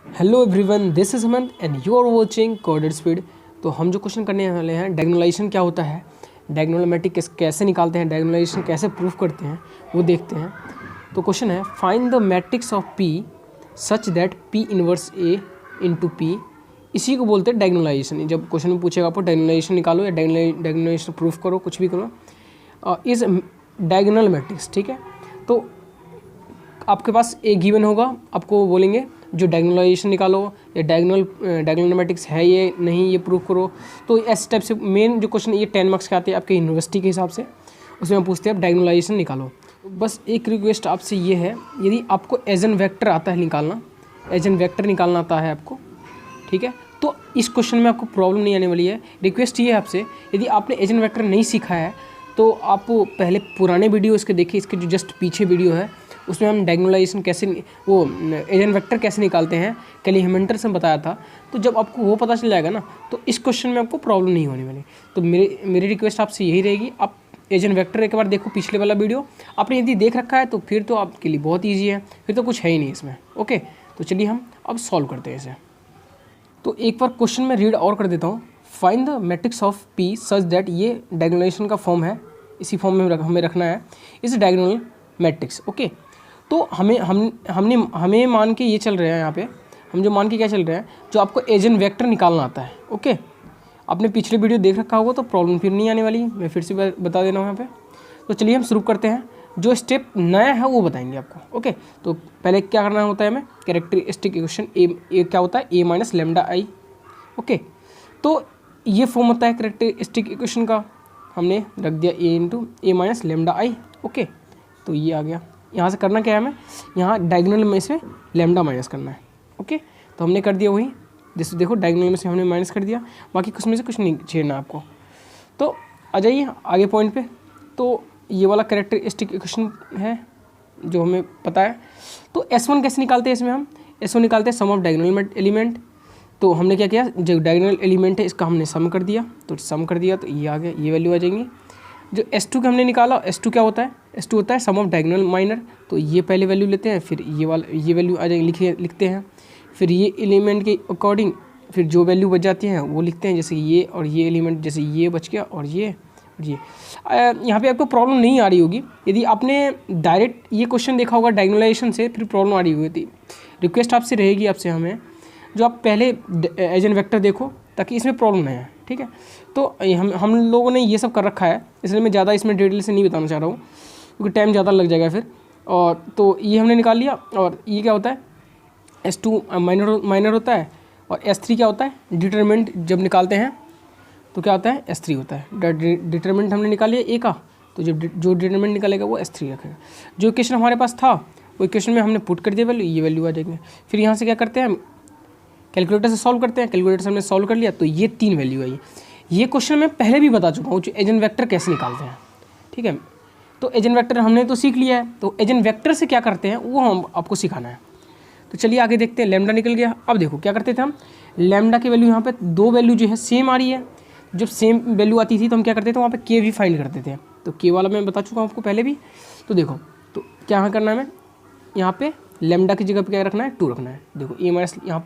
Hello everyone, this is Hemant and you are watching coded speed. तो हम जो question करने वाले हैं, डायगोनलाइजेशन क्या होता है, डायगोनल मैट्रिक्स कैसे निकालते हैं, डायगोनलाइजेशन कैसे प्रूफ करते हैं, वो देखते हैं। तो क्वेश्चन है, find the matrix of P such that P inverse A into P. इसी को बोलते हैं डायगोनलाइजेशन। जब क्वेश्चन में पूछेगा आपको डायगोनलाइजेशन निकालो या डायगोनलाइजेशन प्रूफ करो, कुछ भी करो, इज डायगोनल मैट्रिक्स। ठीक है, तो आपके पास एक गिवन होगा, आपको बोलेंगे जो डायगोनलाइजेशन निकालो या डायगोनल मैट्रिक्स है ये नहीं, ये प्रूफ करो। तो इस टाइप से मेन जो क्वेश्चन ये 10 मार्क्स के आते हैं आपके यूनिवर्सिटी के हिसाब से, उसमें हम पूछते हैं आप डायगोनलाइजेशन निकालो। तो बस एक रिक्वेस्ट आपसे ये है, यदि आपको एजन वेक्टर आता है निकालना, एजन वेक्टर निकालना आता है आपको, ठीक है, तो इस क्वेश्चन में आपको प्रॉब्लम नहीं आने वाली है। रिक्वेस्ट ये है आपसे, यदि आपने एजन वेक्टर नहीं सीखा है तो आप पहले पुराने वीडियो इसके देखिए, इसके जो जस्ट पीछे वीडियो है उसमें हम डायगोनलाइजेशन कैसे, वो एजन वेक्टर कैसे निकालते हैं, कैली हेमेंटर से बताया था। तो जब आपको वो पता चल जाएगा ना, तो इस क्वेश्चन में आपको प्रॉब्लम नहीं होने वाली। तो मेरी रिक्वेस्ट आपसे यही रहेगी, आप एजन वेक्टर एक बार देखो, पिछले वाला वीडियो आपने यदि देख रखा है तो फिर तो आपके लिए बहुत ईजी है, फिर तो कुछ है ही नहीं इसमें। ओके, तो चलिए हम अब सॉल्व करते हैं इसे। तो एक बार क्वेश्चन में रीड और कर देता हूँ। Find the matrix of P such that, ये डायगोनलाइजेशन का फॉर्म है, इसी फॉर्म में हमें रखना है इस डायगोनल मैट्रिक्स। ओके, तो हमें मान के ये चल रहे हैं, यहाँ पे हम जो मान के क्या चल रहे हैं, जो आपको एजन वेक्टर निकालना आता है। ओके, आपने पिछले वीडियो देख रखा होगा तो प्रॉब्लम फिर नहीं आने वाली, मैं फिर से बता दे रहा हूँ यहाँ पे। तो चलिए हम शुरू करते हैं, जो स्टेप नया है वो बताएंगे आपको। ओके, तो पहले क्या करना होता है हमें, कैरेक्टरिस्टिक इक्वेशन ए क्या होता है, ए माइनस लेमडा आई। ओके, तो ये फॉर्म होता है कैरेक्टरिस्टिक इक्वेशन का, हमने रख दिया A into A minus lambda I. Okay, तो ये आ गया। यहाँ से करना क्या है, हमें यहाँ डायगोनल में से लेमडा माइनस करना है। ओके, तो हमने कर दिया वही, जैसे देखो डायगोनल में से हमने माइनस कर दिया, बाकी कुछ में से कुछ नहीं छेड़ना आपको। तो आ जाइए आगे पॉइंट पे। तो ये वाला कैरेक्टरिस्टिक इक्वेशन है जो हमें पता है। तो S1 कैसे निकालते हैं, इसमें हम S1 निकालते हैं सम ऑफ डायगोनल एलिमेंट। तो हमने क्या किया, जो डायगोनल एलिमेंट है इसका हमने सम कर दिया, तो सम कर दिया तो ये आ गया, ये वैल्यू आ जाएंगी। जो S2 का हमने निकाला, S2 क्या होता है, S2 होता है सम ऑफ डायगोनल माइनर। तो ये पहले वैल्यू लेते हैं, फिर ये वैल्यू आ जाएंगे, लिखते हैं। फिर ये एलिमेंट के अकॉर्डिंग फिर जो वैल्यू बच जाती है वो लिखते हैं, जैसे ये और ये एलिमेंट, जैसे ये बच गया और ये। यहाँ पे आपको प्रॉब्लम नहीं आ रही होगी, यदि आपने डायरेक्ट ये क्वेश्चन देखा होगा डायगोनलाइजेशन से, फिर प्रॉब्लम आ रही होगी। रिक्वेस्ट आपसे रहेगी, आपसे हमें, जो आप पहले एजन वेक्टर देखो ताकि इसमें प्रॉब्लम नहीं है। ठीक है, तो हम लोगों ने ये सब कर रखा है, इसलिए मैं ज़्यादा इसमें डिटेल से नहीं बताना चाह रहा हूँ क्योंकि टाइम ज़्यादा लग जाएगा फिर। और तो ये हमने निकाल लिया, और ये क्या होता है, S2 माइनर होता है, और S3 क्या होता है, डिटरमिनेंट जब निकालते हैं तो क्या होता है, S3 होता है। डिटरमिनेंट हमने निकाल लिया ए का, तो जब जो डिटरमिनेंट निकालेगा वो S3 रखेगा। जो इक्वेशन हमारे पास था वो इक्वेशन में हमने पुट कर दिया वैल्यू, ये वैल्यू आ जाएगी। फिर यहाँ से क्या करते हैं, हम कैलकुलेटर से सॉल्व करते हैं, कैलकुलेटर से हमने सॉल्व कर लिया तो ये 3 वैल्यू आई। ये क्वेश्चन मैं पहले भी बता चुका हूँ, जो एजन वेक्टर कैसे निकालते हैं। ठीक है, तो एजन वेक्टर हमने तो सीख लिया है, तो एजन वेक्टर से क्या करते हैं वो हम आपको सिखाना है। तो चलिए आगे देखते हैं। लैम्डा निकल गया। अब देखो क्या करते थे हम, लैम्डा की वैल्यू यहाँ पे 2 वैल्यू जो है सेम आ रही है। जब सेम वैल्यू आती थी तो हम क्या करते थे, वहाँ पे के भी फाइंड करते थे। तो के वाला मैं बता चुका हूँ आपको पहले भी। तो देखो, तो क्या यहाँ करना है, हमें यहाँ पे लैम्डा की जगह पे क्या रखना है, 2 रखना है। देखो ए माइनस यहाँ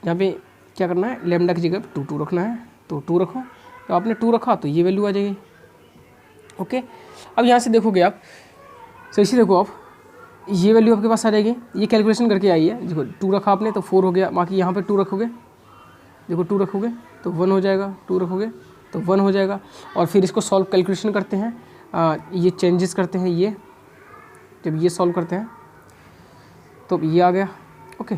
पे क्या करना है, लैम्डा की जगह 2 रखना है, तो 2 रखो। तो आपने 2 रखा तो ये वैल्यू आ जाएगी। ओके, अब यहाँ से देखोगे आप, सही से देखो आप, ये वैल्यू आपके पास आ जाएगी। ये कैलकुलेशन करके आई है, देखो 2 रखा आपने तो 4 हो गया, बाकी यहाँ पे 2 रखोगे, देखो 2 रखोगे तो 1 हो जाएगा, 2 रखोगे तो 1 हो जाएगा। और फिर इसको सॉल्व कैलकुलेशन करते हैं, ये चेंजेस करते हैं, ये जब ये सॉल्व करते हैं तो ये आ गया। ओके,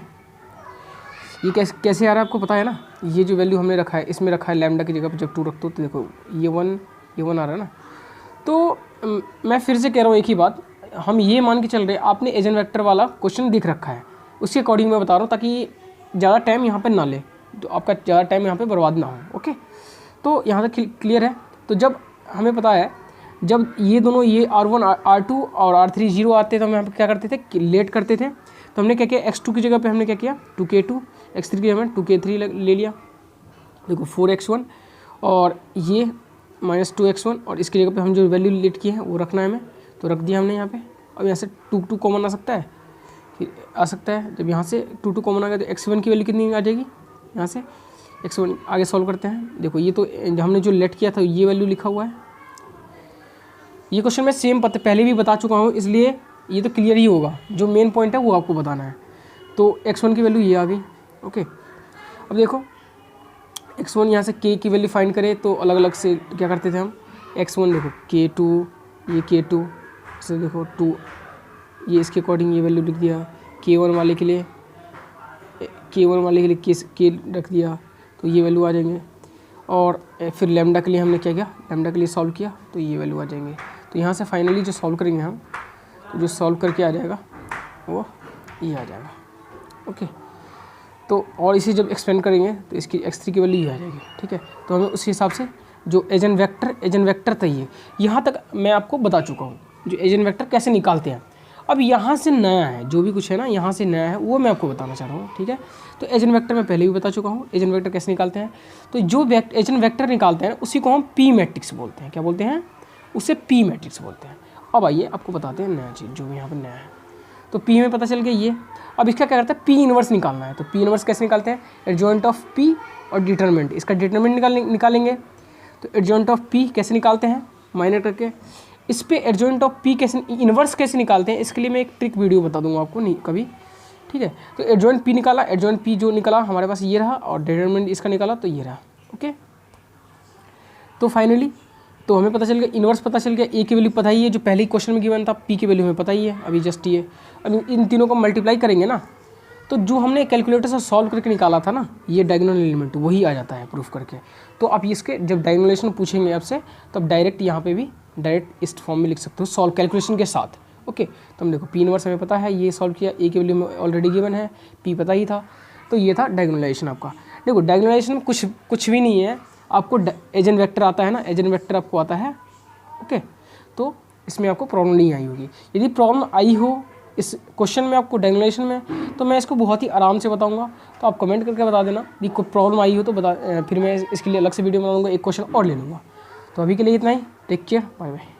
ये कैसे आ रहा है आपको पता है ना, ये जो वैल्यू हमने रखा है इसमें रखा है लैम्डा की जगह पर, जब 2 रखते हो तो देखो ये 1 आ रहा है ना। तो मैं फिर से कह रहा हूँ एक ही बात, हम ये मान के चल रहे हैं आपने एजन वेक्टर वाला क्वेश्चन दिख रखा है, उसके अकॉर्डिंग मैं बता रहा हूँ ताकि ज़्यादा टाइम यहाँ पे ना ले, तो आपका ज़्यादा टाइम यहाँ पे बर्बाद ना हो। ओके, तो यहाँ तक क्लियर है। तो जब हमें पता है, जब ये दोनों ये R1 R2 और R3 0 आते तो हम यहाँ पे क्या करते थे, लेट करते थे। तो हमने क्या किया, x2 की जगह पे हमने क्या किया 2k2, x3 की हमने 2k3 ले लिया। देखो 4x1 और ये -2x1, और इसकी जगह पे हम जो वैल्यू लेट किए हैं वो रखना है हमें, तो रख दिया हमने यहाँ पे। अब यहाँ से 2 कॉमन आ सकता है, फिर आ सकता है जब यहाँ से 2 कॉमन आ गया तो x1 की वैल्यू कितनी आ जाएगी, यहाँ से x1 आगे सॉल्व करते हैं। देखो ये तो हमने जो लेट किया था ये वैल्यू लिखा हुआ है। ये क्वेश्चन मैं सेम पहले भी बता चुका हूँ, इसलिए ये तो क्लियर ही होगा। जो मेन पॉइंट है वो आपको बताना है। तो x1 की वैल्यू ये आ गई। ओके, अब देखो x1 यहाँ से k की वैल्यू फाइंड करें तो अलग अलग से क्या करते थे हम। x1 देखो k2, ये k2 से देखो 2, ये इसके अकॉर्डिंग ये वैल्यू लिख दिया। k1 वाले के लिए k रख दिया तो ये वैल्यू आ जाएंगे। और फिर लैम्डा के लिए हमने क्या किया, लैम्डा के लिए सॉल्व किया तो ये वैल्यू आ जाएंगे। तो यहाँ से फाइनली जो सॉल्व करेंगे हम, तो जो सॉल्व करके आ जाएगा वो ये आ जाएगा। ओके, तो और इसे जब एक्सपेंड करेंगे तो इसकी x3 की वैल्यू ये आ जाएगी। ठीक है, तो हमें उस हिसाब से जो एजेंट वेक्टर चाहिए, यहाँ तक मैं आपको बता चुका हूँ जो एजेंट वेक्टर कैसे निकालते हैं। अब यहाँ से नया है, जो भी कुछ है ना यहाँ से नया है वो मैं आपको बताना चाह रहा हूँ। ठीक है, तो एजेंट वेक्टर मैं पहले भी बता चुका हूँ एजेंट वेक्टर कैसे निकालते हैं। तो जो एजेंट वेक्टर निकालते हैं उसी को हम पी मैट्रिक्स बोलते हैं। क्या बोलते हैं, उसे पी मैट्रिक्स बोलते हैं। अब आइए आपको बताते हैं नया चीज़ जो यहाँ पर नया है। तो पी में पता चल गया ये। अब इसका क्या करता है, पी इनवर्स निकालना है। तो पी इनवर्स कैसे निकालते हैं, एडजॉइंट ऑफ पी और डिटरमिनेंट, इसका डिटरमिनेंट निकालेंगे। तो एडजॉइंट ऑफ पी कैसे निकालते हैं, माइनर करके। इस पे एडजॉइंट ऑफ पी कैसे इनवर्स कैसे निकालते हैं, इसके लिए मैं एक ट्रिक वीडियो बता दूंगा आपको नहीं कभी। ठीक है, तो एडजॉइंट पी निकाला, एडजॉइंट पी जो निकाला हमारे पास ये रहा, और डिटरमिनेंट इसका निकाला तो ये रहा। ओके, तो फाइनली तो हमें पता चल गया, इनवर्स पता चल गया, ए की वैल्यू पता ही है जो पहले ही क्वेश्चन में गिवन था, पी की वैल्यू हमें पता ही है अभी जस्ट ये। अब इन तीनों को मल्टीप्लाई करेंगे ना, तो जो हमने कैलकुलेटर से सॉल्व करके निकाला था ना ये डायगोनल एलिमेंट, वही आ जाता है प्रूफ करके। तो आप इसके जब डायगोनलाइजेशन पूछेंगे आपसे तो आप डायरेक्ट यहाँ पे भी डायरेक्ट इस फॉर्म में लिख सकते हो सॉल्व कैलकुलेशन के साथ। ओके, तो हम देखो पी इनवर्स हमें पता है, ये सॉल्व किया, ए की वैल्यू में ऑलरेडी गिवन है, पी पता ही था, तो ये था डायगोनलाइजेशन आपका। देखो डायगोनलाइजेशन में कुछ भी नहीं है, आपको एजेंट वेक्टर आता है ना, एजेंट वेक्टर आपको आता है। ओके, तो इसमें आपको प्रॉब्लम नहीं आई होगी। यदि प्रॉब्लम आई हो इस क्वेश्चन में आपको डायगोनलाइजेशन में, तो मैं इसको बहुत ही आराम से बताऊंगा। तो आप कमेंट करके बता देना यदि कोई प्रॉब्लम आई हो तो बता, फिर मैं इसके लिए अलग से वीडियो बनाऊंगा, एक क्वेश्चन और ले लूँगा। तो अभी के लिए इतना ही, टेक केयर, बाय बाय।